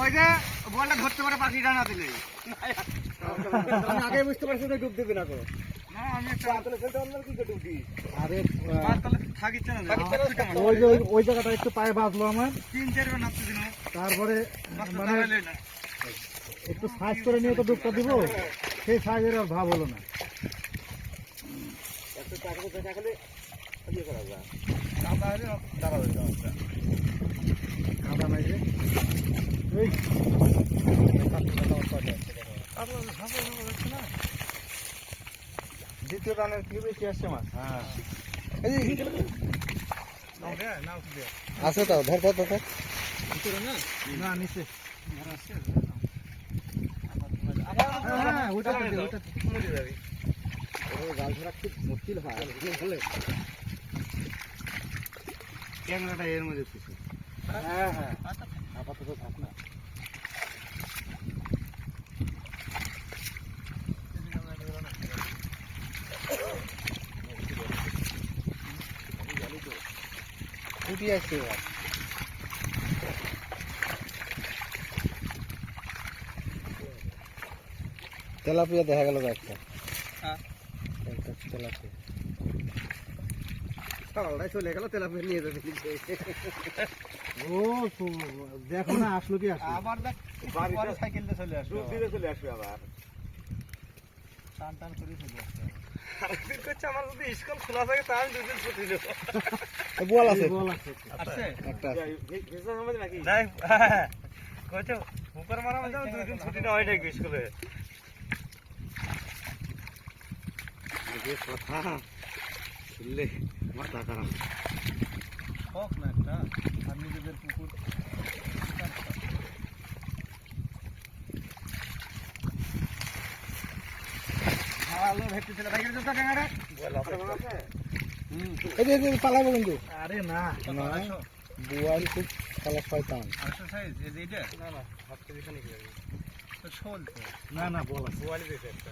ওই যে বলটা ধরতে পারে পাখি ডানা দিলে আগে বুঝতে পারছি তো ডুব দেবে না তো না আমি ওই জায়গাটা একটু পায়ে বাঁধলো আমার 3-4 বার নাচতে দিন তারপরে মানে একটু সাইজ করে নিয়ে তো ডুবটা দিব সেই সাইজের আর ভাব হলো না কাদা নাই যে দ্বিতীয় রানের কি বেশি আসছে মাছ আছে তো ধর না নিচে জাল ধরা খুব মুশকিল হয় ক্যামেরাটা এর মধ্যে হ্যাঁ আপাতত থাক না উঠি আসছে তেলাপিয়া দেখা গেল একটা তেলাপিয়া চলে গেল তেলাপিয়া নিয়ে যাবে ও দেখো না আসলো কি আবার সাইকেল দিয়ে চলে আসবে চলে আসবে আবার টান টান করে চলে আসবে আমার যদি স্কুল খোলা থাকে তাহলে 2 দিন ছুটি দেব বল আছে একটা নাকি যাই কইছো উপর মারা মানে 2 দিন ছুটি না হয় নাকি স্কুলে এই কথা শুনলে মাথা খারাপ হোক না একটা আর নিজেদের পুকুর ভালো ভেটে ছিল ভাই এটা ক্যামেরা এই পালাবো কিন্তু আরে না বুয়াল খুব কালা শয়তান আচ্ছা সাইজ এই যে এটা না হাত কেজি খানি কি তো শোল তো না বল আছে বুয়াল দিতে একটা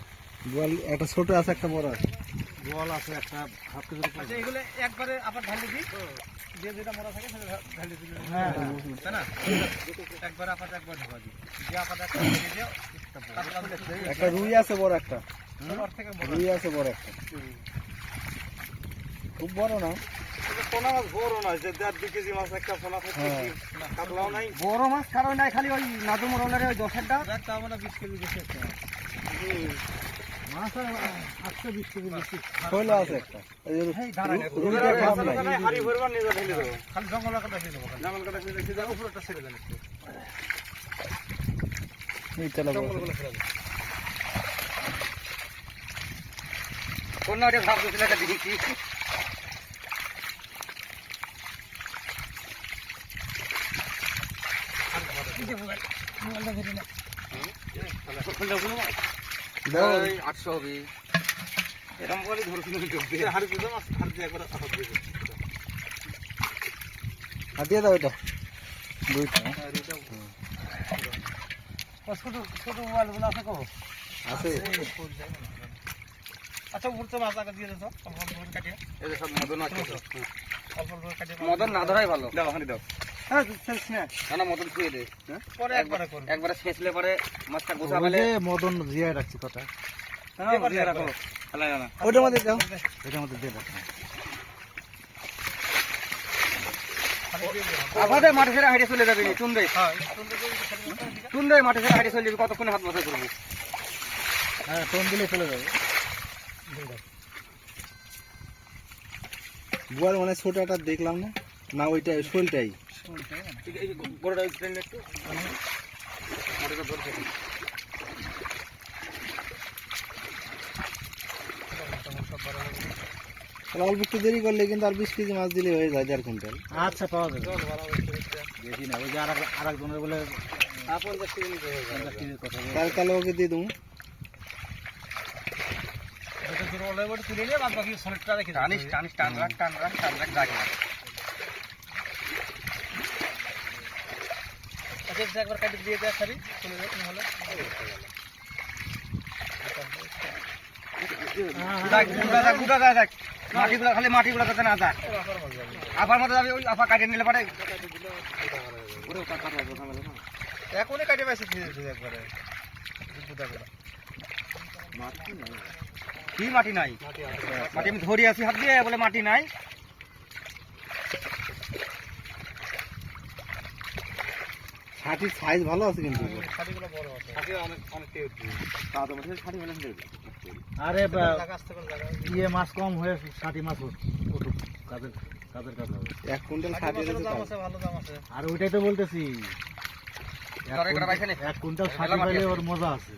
বুয়াল একটা ছোট আছে একটা বড় আছে বুয়াল আছে একটা হাত কেজি আচ্ছা এগুলো একবারে আবার ঢালি দিই যে যেটা মোড়া থাকে সেটা ঢালি দিই হ্যাঁ তাই না একবার আপাতত একবার ঢাকা দিই যে আপাতত একটা রুই আছে বড় একটা রুই আছে বড় একটা খুব বড় না পোনা মাছ বড় না যে 1.5-2 কেজি মাছ একটা পোনা কাতলাও নাই বড় মাছ কারণ নাই খালি ওই নাদু মরলের ওই 10টা তা আমরা 20 কেজি বেশি একটা মাছ 820 কেজি বেশি কইলা আছে একটা এই রুইটা খাম নাই হাড়ি ভরবার নিয়ে যাবে খালি জঙ্গল কাটা দিয়ে দেব জঙ্গল কাটা দিয়ে দাও উপরটা ছেড়ে দেন একটু এই চলো জঙ্গলগুলো ছেড়ে দাও কোন ওটা ভাব দিছিল এটা দেখি হাতিয়ে দাও এটা ছোট মোবাইল গুলো আছে কো আছে আচ্ছা উড়তে মাছ আগে দিয়ে দাও কাটিয়ে এই যে সব মদন আছে মদন না ধরাই ভালো দাও ওখানে দাও হ্যাঁ না মদন ছুঁয়ে দে পরে একবারে ছেঁচলে পরে মাছটা গোছা ফেলে মদন জিয়ায় রাখছি কথা হ্যাঁ জিয়া রাখো ফেলাই না ওটার মধ্যে দাও এটার মধ্যে দিয়ে দাও আমাদের মাঠে ছেড়ে হাইটে চলে যাবে টুন দেয় মাঠে ছেড়ে হাইটে চলে যাবে কতক্ষণে হাত বসা করবো হ্যাঁ টুন দিলে চলে যাবে বুয়ার মানে ছোটটা দেখলাম না ওইটা শোলটাই অল্প একটু দেরি করলে কিন্তু আর 20 কেজি মাছ দিলে হয়ে যায় 1.5 কুইন্টাল আচ্ছা পাওয়া যাবে বেশি না ওই যে আরেকজনের বলে 50 কেজি তাহলে ওকে দিয়ে দেবো তুলে নিয়ে বাদ বাকি সলিডটা রেখে টানিস টানিস টান রাখ জাগে আচ্ছা একবার কাটি দিয়ে দেয় সারি চলে যাও তুমি হলো মাটিগুলো খালি মাটিগুলো যাতে না যায় আবার মতো যাবে ওই আফা কাটিয়ে নিলে পারে এখনই কাটিয়ে পাইছে একবারে কি মাটি নাই মাটি আমি ধরে আছি হাত দিয়ে বলে মাটি নাই ছাটির সাইজ ভালো আছে কিন্তু ছাটিগুলো বড় আছে ছাটি অনেক ছাটি ভালো আরে ইয়ে মাছ কম হয়ে ছাটি মাছ উঠুক কাজের কাজ হবে 1 কুইন্টাল ছাটি দিতে ভালো দাম আছে আর ওইটাই তো বলতেছি 1 কুইন্টাল ছাটি পাইলে ওর মজা আছে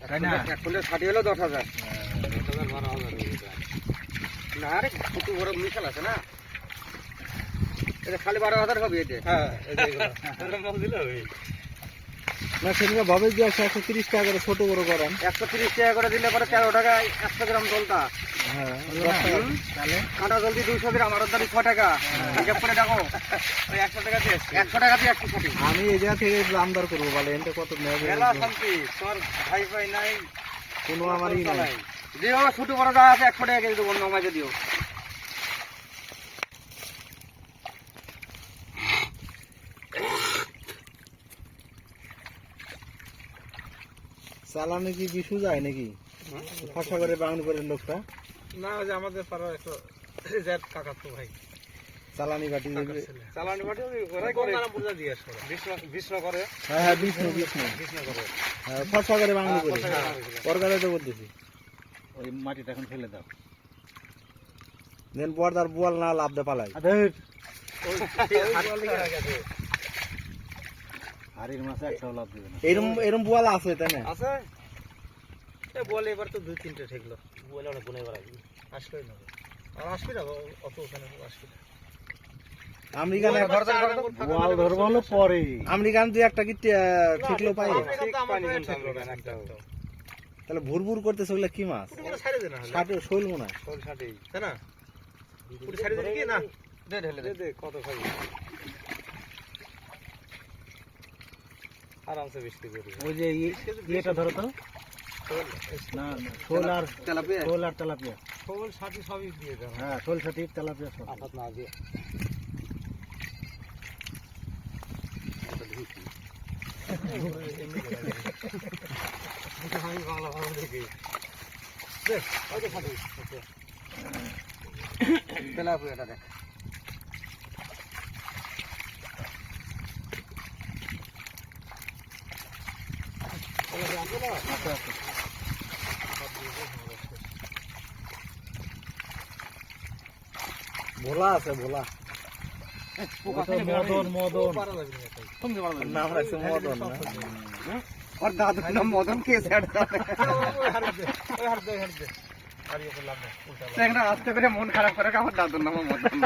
তাই না 1 কুইন্টাল ছাটি হলো 10,000 না রে কত বড় মিশাল আছে না এটা খালি 12,000 হবে এটা হ্যাঁ এই মাল দিলে হবে না সেটা ভাবে যে 130 টাকা করে ছোট বড় করেন 130 টাকা করে দিলে পরে 13 টাকা 100 গ্রাম জলটা হ্যাঁ তাহলে কাঁটা জলদি 200 গ্রাম আর দাঁড়ি 6 টাকা হিসাব করে দেখো ওই 100 টাকা দিয়ে 100 টাকা দিয়ে 160 আমি এই জায়গা থেকে দাম দর করব বলে এন্ড কত নেবে এলা শান্তি তোমার ভাই ভাই নাই কোনো আমারই নাই দিও ছোট বড় যা আছে 100 টাকা দিয়ে দেবো নমাইতে দিও চালানে কি বিশু যায় নাকি ফসা করে বাউন্ড করে লোকটা না ওই যে আমাদের পাড়ার একটা জ্যাট কাকা তো ভাই চালানি বাটি চালানি বাটি ওরাই করে নাম পূজা দিয়ে আসে বিষ্ণ করে হ্যাঁ হ্যাঁ বিষ্ণ করে হ্যাঁ ফসা করে বাউন্ড করে পরকালে তো বলতেছি ওই মাটিটা এখন ফেলে দাও দেন বর্দার বল না লাভ দে পালাই ওই হাড়ির মাছে একটাও লাভ দিবে না এরম বোয়াল আছে তাই না আছে এ বলে এবার তো 2-3টে ঠেকলো বলে অনেক গুনে এবার আসবে না আর আসবে না অত ওখানে আসবে আমেরিকানে বোয়াল ধরবানো পরে আমেরিকান দুই একটা কি ঠেকলো পাই পানি কোন থাকলো না একটা তাহলে ভুরভুর করতেছে ওগুলা কি মাছ ছাড়ে দে না ছাড়ে শৈল মনে হয় শৈল ছাড়েই তাই না পুরো ছাড়ে দে কি না দে ঢেলে দে কত খাবি আরামসে বৃষ্টি করি ওই যে এটা ধরো তো না শোল আর তেলাপিয়া শোল ছাটি সবই দিয়ে দাও হ্যাঁ শোল ছাটি তেলাপিয়া সব আপাত না দিয়ে আমি ভালো ভালো দেখি দেখ ওই যে ছাটি তেলাপিয়াটা দেখ ভোলা আছে ভোলা মদন নাম রাখছে মদন আর দাদুর নাম মদন কে আস্তে করে মন খারাপ করে আমার দাদুর নাম মদন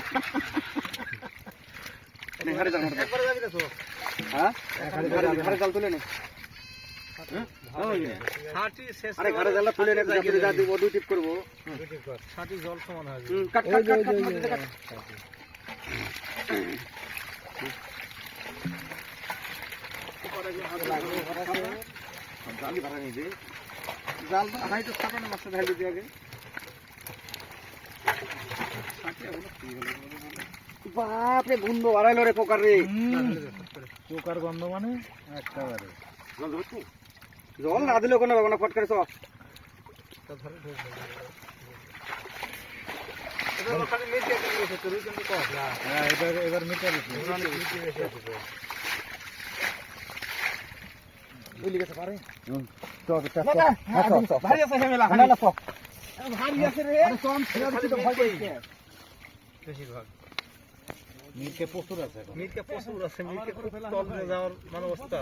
হ্যাঁ ঘরে জল তুলে নে আরে ঘরে জল তুলে নে দুই টিপ করবো ছাটি জল সমান হয় জালি ভাড়া নিয়ে জাল আড়াই তো ছাপানো মাছটা ভ্যালু দিয়ে আগে বাপরে গন্ধ বাড়াইলো রে পোকার রে পোকার গন্ধ মানে একেবারে জল না দিলেও কোনো ব্যাপার না ফট করে সব এবার মিটে বুঝলি গেছে পারে বেশিরভাগ মিটকে প্রচুর আছে মিটকে প্রচুর আছে মিটকে তল যাওয়ার মানে অবস্থা